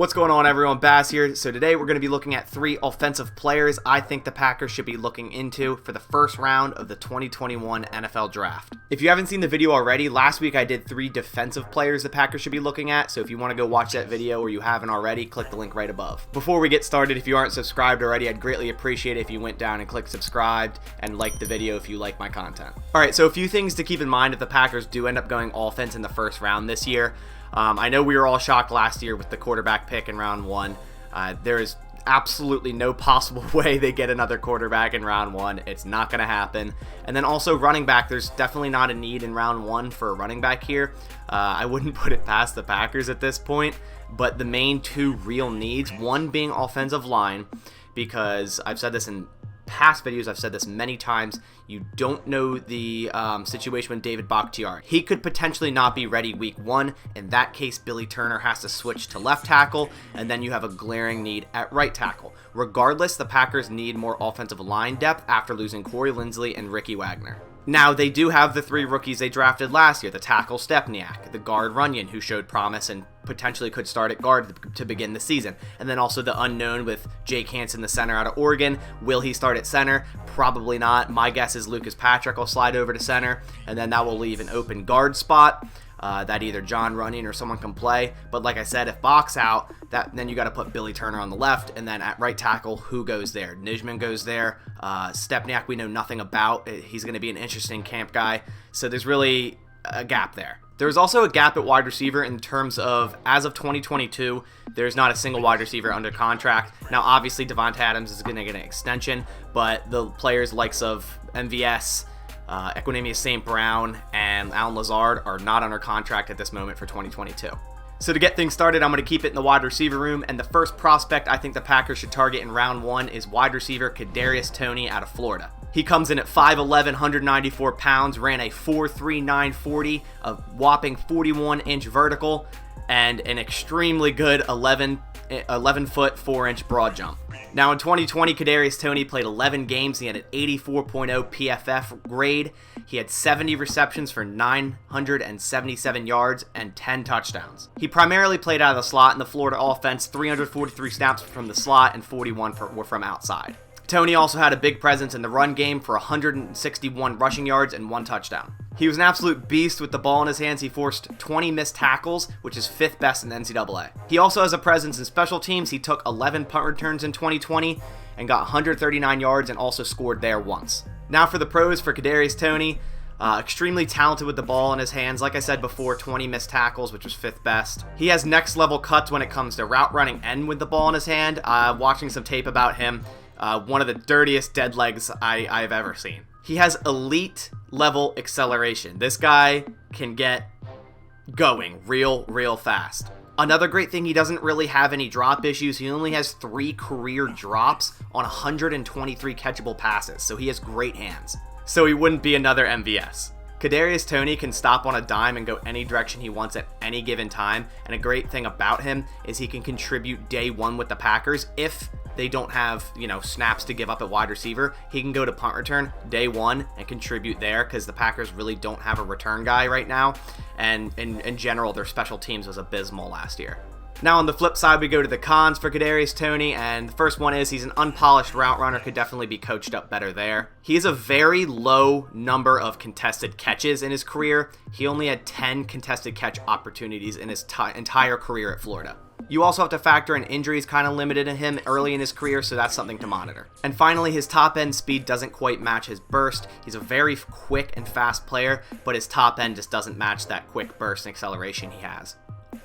What's going on, everyone? Bass here. So today we're going to be looking at 3 offensive players I think the Packers should be looking into for the first round of the 2021 NFL Draft. If you haven't seen the video already, last week I did 3 defensive players the Packers should be looking at, so if you want to go watch that video or you haven't already, click the link right above. Before we get started, if you aren't subscribed already, I'd greatly appreciate it if you went down and clicked subscribed and liked the video if you like my content. Alright, so a few things to keep in mind if the Packers do end up going offense in the first round this year. I know we were all shocked last year with the quarterback pick in round 1. There is absolutely no possible way they get another quarterback in round 1. It's not going to happen. And then also running back, there's definitely not a need in round 1 for a running back here. I wouldn't put it past the Packers at this point, but the main 2 real needs, one being offensive line, because I've said this in past videos, I've said this many times, you don't know the situation with David Bakhtiari. He could potentially not be ready week 1. In that case, Billy Turner has to switch to left tackle, and then you have a glaring need at right tackle. Regardless, the Packers need more offensive line depth after losing Corey Linsley and Ricky Wagner. Now, they do have the 3 rookies they drafted last year, the tackle Stepniak, the guard Runyon, who showed promise and potentially could start at guard to begin the season, and then also the unknown with Jake Hansen, the center out of Oregon. Will he start at center? Probably not. My guess is Lucas Patrick will slide over to center, and then that will leave an open guard spot that either John Runyon or someone can play. But like I said, if Bach's out, then you got to put Billy Turner on the left, and then at right tackle, who goes there? Nijman goes there. Stepniak we know nothing about. He's going to be an interesting camp guy, so there's really a gap there. There's also a gap at wide receiver in terms of, as of 2022, there's not a single wide receiver under contract. Now, obviously, Devonta Adams is going to get an extension, but the players likes of MVS, Equanimeous St. Brown, and Allen Lazard are not under contract at this moment for 2022. So to get things started, I'm going to keep it in the wide receiver room, and the first prospect I think the Packers should target in round 1 is wide receiver Kedarius Tony out of Florida. He comes in at 5'11", 194 pounds, ran a 4.39 40, a whopping 41-inch vertical, and an extremely good 11-foot 4-inch broad jump. Now in 2020, Kedarius Tony played 11 games. He had an 84.0 PFF grade. He had 70 receptions for 977 yards and 10 touchdowns. He primarily played out of the slot in the Florida offense, 343 snaps from the slot and 41 were from outside. Tony also had a big presence in the run game for 161 rushing yards and 1 touchdown. He was an absolute beast with the ball in his hands. He forced 20 missed tackles, which is 5th best in the NCAA. He also has a presence in special teams. He took 11 punt returns in 2020 and got 139 yards and also scored there once. Now for the pros for Kedarius Tony. Extremely talented with the ball in his hands. Like I said before, 20 missed tackles, which was 5th best. He has next level cuts when it comes to route running and with the ball in his hand. Watching some tape about him, one of the dirtiest dead legs I've ever seen. He has elite level acceleration. This guy can get going real fast. Another great thing, he doesn't really have any drop issues. He only has 3 career drops on 123 catchable passes, so he has great hands. So he wouldn't be another MVS. Kedarius Tony can stop on a dime and go any direction he wants at any given time, and a great thing about him is he can contribute day 1 with the Packers. If they don't have, snaps to give up at wide receiver, he can go to punt return day 1 and contribute there, because the Packers really don't have a return guy right now, and in general, their special teams was abysmal last year. Now on the flip side, we go to the cons for Kedarius Tony, and the first one is he's an unpolished route runner, could definitely be coached up better there. He has a very low number of contested catches in his career. He only had 10 contested catch opportunities in his entire career at Florida. You also have to factor in injuries kind of limited to him early in his career, so that's something to monitor. And finally, his top end speed doesn't quite match his burst. He's a very quick and fast player, but his top end just doesn't match that quick burst and acceleration he has.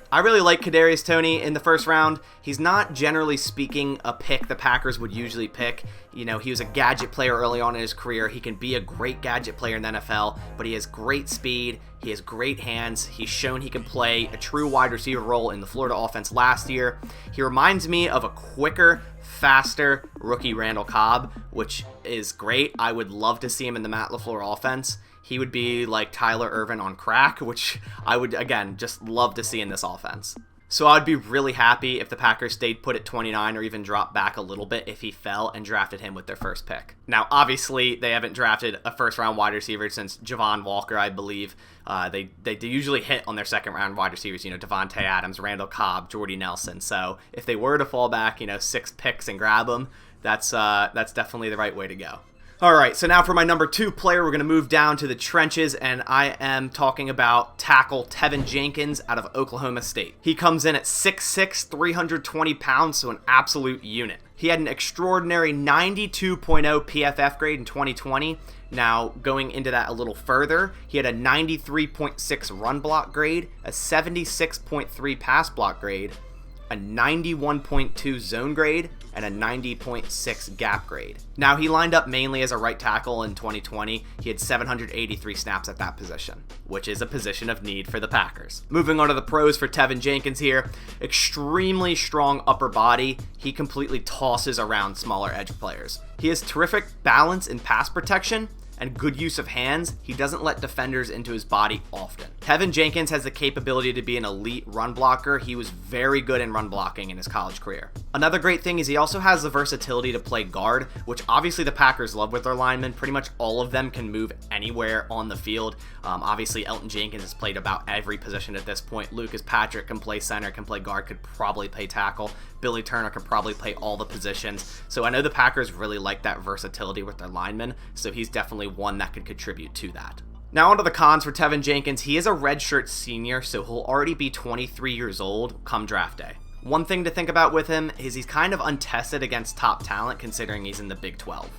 I really like Kedarius Tony in the first round. He's not, generally speaking, a pick the Packers would usually pick. He was a gadget player early on in his career. He can be a great gadget player in the NFL, but he has great speed. He has great hands. He's shown he can play a true wide receiver role in the Florida offense last year. He reminds me of a quicker, faster rookie Randall Cobb, which is great. I would love to see him in the Matt LaFleur offense. He would be like Tyler Ervin on crack, which I would, again, just love to see in this offense. So I'd be really happy if the Packers stayed put at 29 or even dropped back a little bit if he fell and drafted him with their first pick. Now, obviously, they haven't drafted a first-round wide receiver since Javon Walker, I believe. They usually hit on their second-round wide receivers, Devontae Adams, Randall Cobb, Jordy Nelson. So if they were to fall back, 6 picks and grab them, that's definitely the right way to go. All right, so now for my number 2 player, we're going to move down to the trenches, and I am talking about tackle Tevin Jenkins out of Oklahoma State. He comes in at 6'6", 320 pounds, so an absolute unit. He had an extraordinary 92.0 PFF grade in 2020. Now, going into that a little further, he had a 93.6 run block grade, a 76.3 pass block grade, a 91.2 zone grade, and a 90.6 gap grade. Now, he lined up mainly as a right tackle in 2020. He had 783 snaps at that position, which is a position of need for the Packers. Moving on to the pros for Tevin Jenkins here. Extremely strong upper body. He completely tosses around smaller edge players. He has terrific balance in pass protection and good use of hands. He doesn't let defenders into his body often. Tevin Jenkins has the capability to be an elite run blocker. He was very good in run blocking in his college career. Another great thing is he also has the versatility to play guard, which obviously the Packers love with their linemen. Pretty much all of them can move anywhere on the field. Obviously, Elton Jenkins has played about every position at this point. Lucas Patrick can play center, can play guard, could probably play tackle. Billy Turner could probably play all the positions. So I know the Packers really like that versatility with their linemen, so he's definitely one that could contribute to that. Now onto the cons for Tevin Jenkins. He is a redshirt senior, so he'll already be 23 years old come draft day. One thing to think about with him is he's kind of untested against top talent considering he's in the Big 12.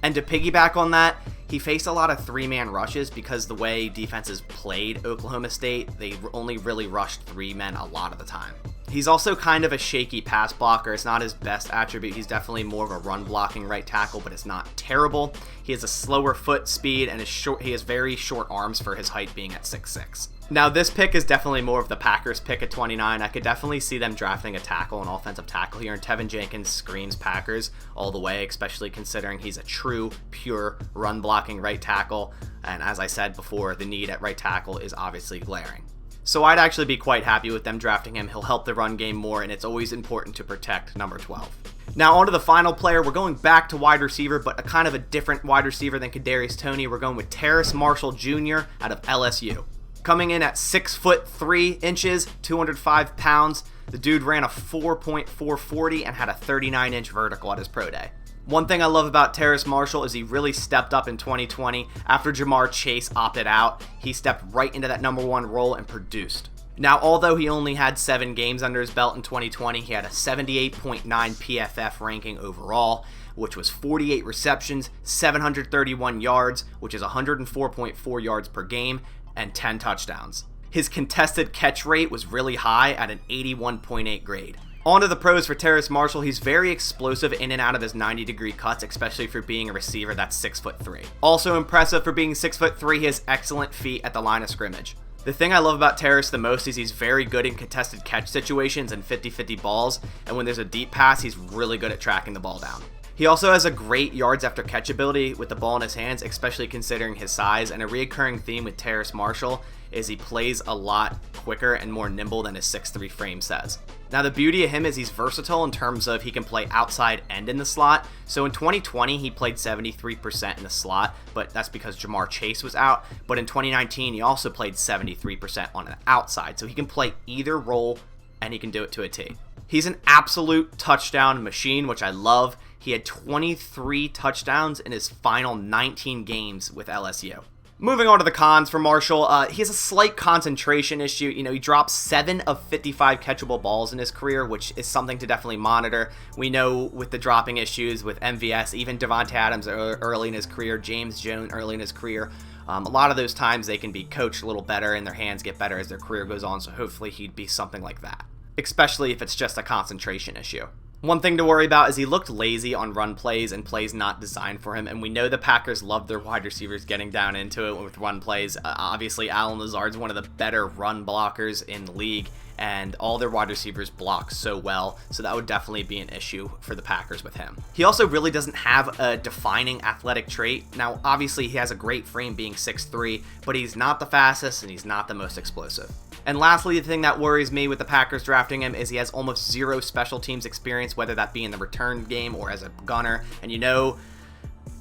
And to piggyback on that, he faced a lot of 3-man rushes because the way defenses played Oklahoma State, they only really rushed 3 men a lot of the time. He's also kind of a shaky pass blocker. It's not his best attribute. He's definitely more of a run blocking right tackle, but it's not terrible. He has a slower foot speed and he has very short arms for his height being at 6'6". Now this pick is definitely more of the Packers pick at 29. I could definitely see them drafting a tackle, an offensive tackle here, and Tevin Jenkins screams Packers all the way, especially considering he's a true, pure run blocking right tackle. And as I said before, the need at right tackle is obviously glaring. So I'd actually be quite happy with them drafting him. He'll help the run game more, and it's always important to protect number 12. Now on to the final player. We're going back to wide receiver, but a kind of a different wide receiver than Kedarius Tony. We're going with Terrace Marshall Jr. out of LSU. Coming in at 6'3", 205 pounds. The dude ran a 4.440 and had a 39-inch vertical at his pro day. One thing I love about Terrace Marshall is he really stepped up in 2020. After Jamar Chase opted out, he stepped right into that number 1 role and produced. Now, although he only had 7 games under his belt in 2020, he had a 78.9 PFF ranking overall, which was 48 receptions, 731 yards, which is 104.4 yards per game, and 10 touchdowns. His contested catch rate was really high at an 81.8 grade. On to the pros for Terrace Marshall. He's very explosive in and out of his 90-degree cuts, especially for being a receiver that's 6'3". Also impressive for being 6'3", he has excellent feet at the line of scrimmage. The thing I love about Terrace the most is he's very good in contested catch situations and 50-50 balls, and when there's a deep pass, he's really good at tracking the ball down. He also has a great yards after catch ability with the ball in his hands, especially considering his size, and a recurring theme with Terrace Marshall is he plays a lot quicker and more nimble than his 6'3" frame says. Now the beauty of him is he's versatile in terms of he can play outside and in the slot. So in 2020 he played 73% in the slot, but that's because Jamar Chase was out. But in 2019 he also played 73% on the outside, so he can play either role and he can do it to a T. He's an absolute touchdown machine, which I love. He had 23 touchdowns in his final 19 games with LSU. Moving on to the cons for Marshall, he has a slight concentration issue. He dropped 7 of 55 catchable balls in his career, which is something to definitely monitor. We know with the dropping issues with MVS, even Devontae Adams early in his career, James Jones early in his career, a lot of those times they can be coached a little better and their hands get better as their career goes on, so hopefully he'd be something like that, especially if it's just a concentration issue. One thing to worry about is he looked lazy on run plays and plays not designed for him, and we know the Packers love their wide receivers getting down into it with run plays. Obviously, Allen Lazard's one of the better run blockers in the league, and all their wide receivers block so well, so that would definitely be an issue for the Packers with him. He also really doesn't have a defining athletic trait. Now, obviously, he has a great frame being 6'3", but he's not the fastest and he's not the most explosive. And lastly, the thing that worries me with the Packers drafting him is he has almost zero special teams experience, whether that be in the return game or as a gunner. And you know,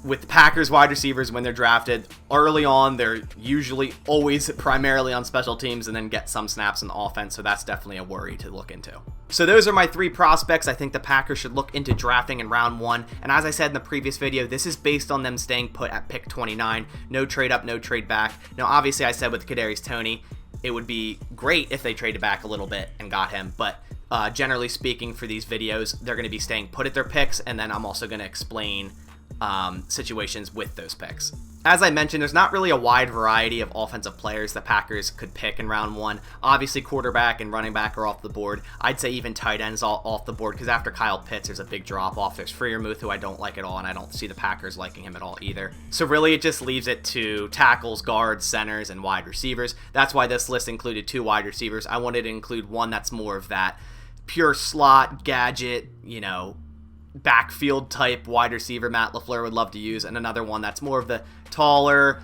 with the Packers wide receivers, when they're drafted early on, they're usually always primarily on special teams and then get some snaps in the offense. So that's definitely a worry to look into. So those are my 3 prospects I think the Packers should look into drafting in round 1. And as I said in the previous video, this is based on them staying put at pick 29. No trade up, no trade back. Now, obviously, I said with Kedarius Tony, it would be great if they traded back a little bit and got him. But generally speaking, for these videos, they're going to be staying put at their picks. And then I'm also going to explain situations with those picks. As I mentioned, there's not really a wide variety of offensive players the Packers could pick in round 1. Obviously, quarterback and running back are off the board. I'd say even tight ends all off the board because after Kyle Pitts, there's a big drop-off. There's Freiermuth, who I don't like at all, and I don't see the Packers liking him at all either. So really, it just leaves it to tackles, guards, centers, and wide receivers. That's why this list included 2 wide receivers. I wanted to include one that's more of that pure slot, gadget, backfield type wide receiver Matt LaFleur would love to use, and another one that's more of the taller,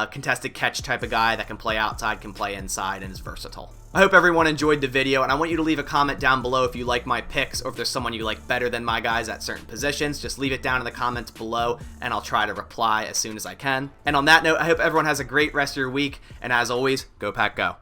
contested catch type of guy that can play outside, can play inside, and is versatile. I hope everyone enjoyed the video, and I want you to leave a comment down below if you like my picks or if there's someone you like better than my guys at certain positions. Just leave it down in the comments below, and I'll try to reply as soon as I can. And on that note, I hope everyone has a great rest of your week, and as always, go Pack Go.